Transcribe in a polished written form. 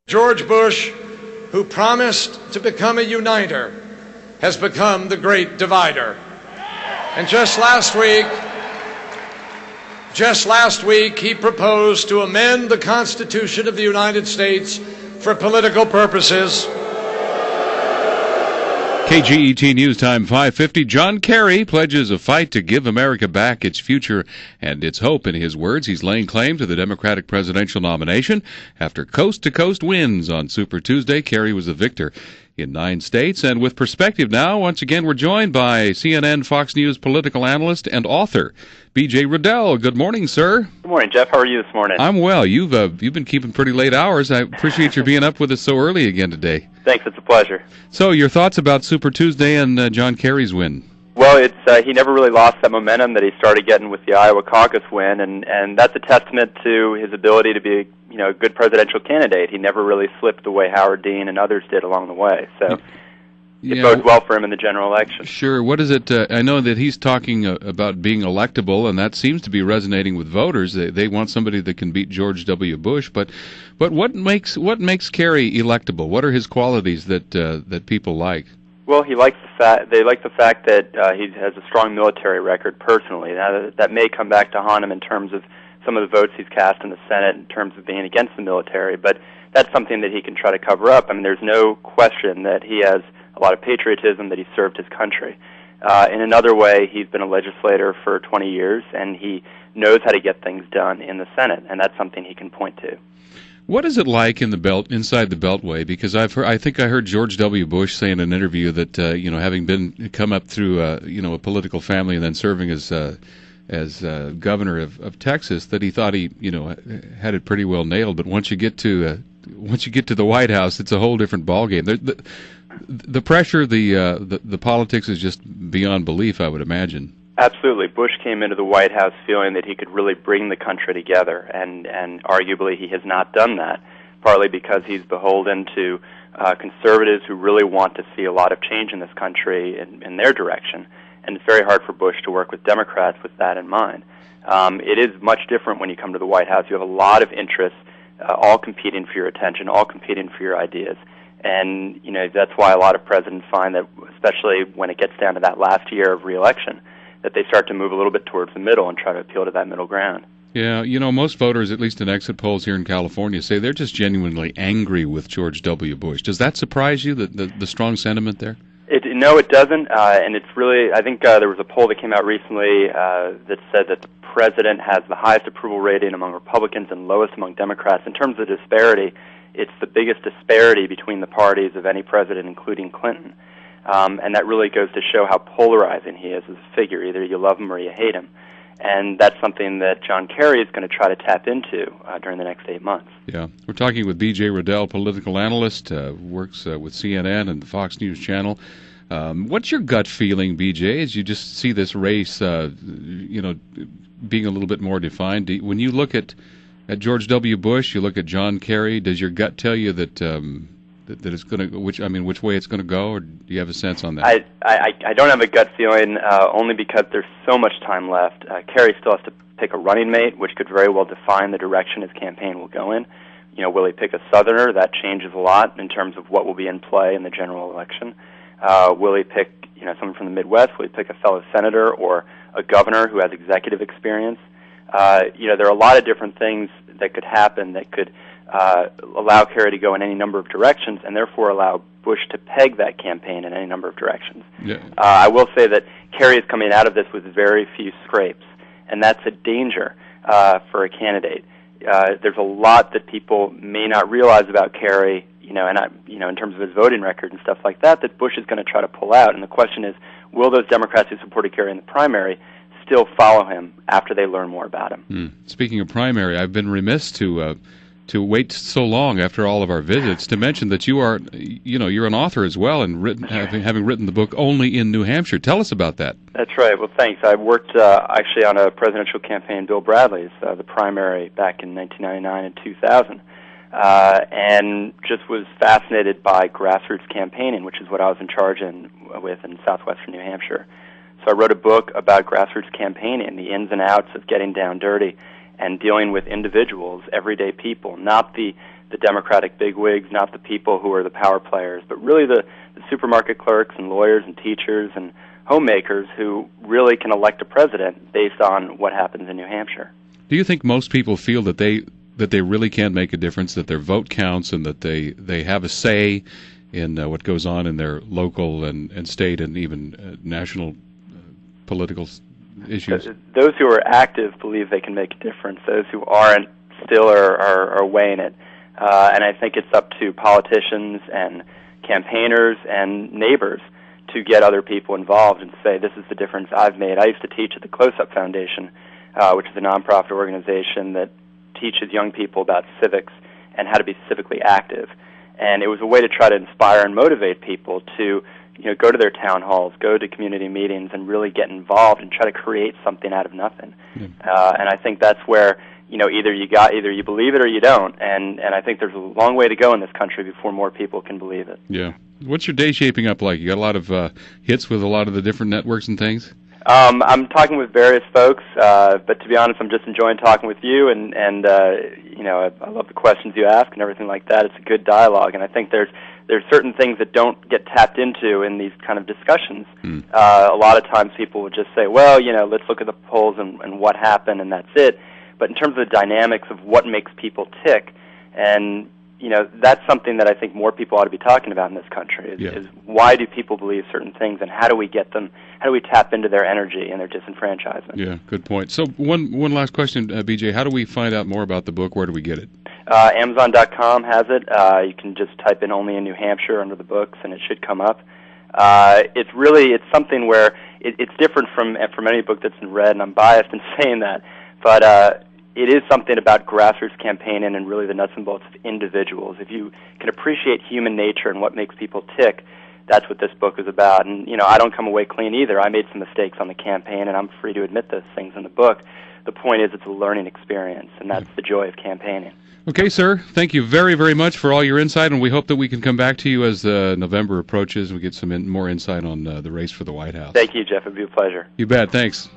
George Bush, who promised to become a uniter, has become the great divider. And just last week, he proposed to amend the Constitution of the United States for political purposes. KGET News Time 5:50. John Kerry pledges a fight to give America back its future and its hope. In his words, he's laying claim to the Democratic presidential nomination. After coast-to-coast wins on Super Tuesday, Kerry was the victor in 9 states. And with perspective now, once again, we're joined by CNN Fox News political analyst and author, B.J. Rudell. Good morning, sir. Good morning, Jeff. How are you this morning? I'm well. You've been keeping pretty late hours. I appreciate your being up with us so early again today. Thanks. It's a pleasure. So, your thoughts about Super Tuesday and John Kerry's win? Well, he never really lost that momentum that he started getting with the Iowa caucus win, and that's a testament to his ability to be a good presidential candidate. He never really slipped the way Howard Dean and others did along the way. So it bodes well for him in the general election. Sure. What is it? I know that he's talking about being electable, and that seems to be resonating with voters. They want somebody that can beat George W. Bush. But what makes Kerry electable? What are his qualities that people like? Well, they like the fact that he has a strong military record personally. Now, that may come back to haunt him in terms of some of the votes he's cast in the Senate in terms of being against the military, but that's something that he can try to cover up. I mean, there's no question that he has a lot of patriotism, that he served his country. In another way, he's been a legislator for 20 years, and he knows how to get things done in the Senate, and that's something he can point to. What is it like in the inside the Beltway? Because I think I heard George W. Bush say in an interview that having come up through a political family and then serving as governor of Texas, that he thought he had it pretty well nailed. But once you get to the White House, it's a whole different ballgame. The pressure, the politics is just beyond belief, I would imagine. Absolutely. Bush came into the White House feeling that he could really bring the country together, and arguably he has not done that, partly because he's beholden to conservatives who really want to see a lot of change in this country in their direction, and it's very hard for Bush to work with Democrats with that in mind. It is much different when you come to the White House. You have a lot of interests, all competing for your attention, all competing for your ideas. And, that's why a lot of presidents find that, especially when it gets down to that last year of re-election, that they start to move a little bit towards the middle and try to appeal to that middle ground. Yeah, most voters, at least in exit polls here in California, say they're just genuinely angry with George W. Bush. Does that surprise you, the strong sentiment there? No, it doesn't, and it's really, I think there was a poll that came out recently that said that the president has the highest approval rating among Republicans and lowest among Democrats. In terms of disparity, it's the biggest disparity between the parties of any president, including Clinton. And that really goes to show how polarizing he is as a figure. Either you love him or you hate him. And that's something that John Kerry is going to try to tap into during the next 8 months. Yeah. We're talking with B.J. Rudell, political analyst, works with CNN and the Fox News Channel. What's your gut feeling, B.J., as you just see this race, being a little bit more defined? When you look at George W. Bush, you look at John Kerry, does your gut tell you that it's going to, which way it's going to go, or do you have a sense on that? I don't have a gut feeling, only because there's so much time left. Kerry still has to pick a running mate, which could very well define the direction his campaign will go in. Will he pick a Southerner? That changes a lot in terms of what will be in play in the general election. Will he pick, someone from the Midwest? Will he pick a fellow senator or a governor who has executive experience? There are a lot of different things that could happen that could allow Kerry to go in any number of directions, and therefore allow Bush to peg that campaign in any number of directions. Yeah. I will say that Kerry is coming out of this with very few scrapes, and that's a danger for a candidate. There's a lot that people may not realize about Kerry, in terms of his voting record and stuff like that Bush is going to try to pull out. And the question is, will those Democrats who supported Kerry in the primary still follow him after they learn more about him? Speaking of primary, I've been remiss to wait so long after all of our visits to mention that you are, you're an author as well, and having written the book Only in New Hampshire. Tell us about that. That's right. Well, thanks. I worked actually on a presidential campaign, Bill Bradley's, the primary back in 1999 and 2000, and just was fascinated by grassroots campaigning, which is what I was in charge with in southwestern New Hampshire. So I wrote a book about grassroots campaigning, the ins and outs of getting down dirty and dealing with individuals, everyday people, not the the Democratic bigwigs, not the people who are the power players, but really the supermarket clerks and lawyers and teachers and homemakers who really can elect a president based on what happens in New Hampshire. Do you think most people feel that they really can make a difference, that their vote counts, and that they have a say in what goes on in their local and state and even national political issues? Those who are active believe they can make a difference. Those who aren't still are weighing it. And I think it's up to politicians and campaigners and neighbors to get other people involved and say, this is the difference I've made. I used to teach at the Close-Up Foundation, which is a nonprofit organization that teaches young people about civics and how to be civically active. And it was a way to try to inspire and motivate people to go to their town halls, go to community meetings, and really get involved and try to create something out of nothing. And I think that's where either you believe it or you don't, and I think there's a long way to go in this country before more people can believe it. Yeah. What's your day shaping up like? You got a lot of hits with a lot of the different networks and things? I'm talking with various folks, but to be honest, I'm just enjoying talking with you, and I love the questions you ask and everything like that. It's a good dialogue, and I think there's certain things that don't get tapped into in these kind of discussions. A lot of times people would just say, well, let's look at the polls and what happened, and that's it. But in terms of the dynamics of what makes people tick, and that's something that I think more people ought to be talking about in this country, is why do people believe certain things, and how do we get them, how do we tap into their energy and their disenfranchisement? Yeah, good point. So one last question, B.J., how do we find out more about the book? Where do we get it? Amazon.com has it. You can just type in Only in New Hampshire under the books, and it should come up. It's something where it's different from any book that's been read, and I'm biased in saying that, but it is something about grassroots campaigning and really the nuts and bolts of individuals. If you can appreciate human nature and what makes people tick, that's what this book is about. And, I don't come away clean either. I made some mistakes on the campaign, and I'm free to admit those things in the book. The point is it's a learning experience, and that's the joy of campaigning. Okay, sir. Thank you very, very much for all your insight, and we hope that we can come back to you as November approaches and we get some more insight on the race for the White House. Thank you, Jeff. It would be a pleasure. You bet. Thanks.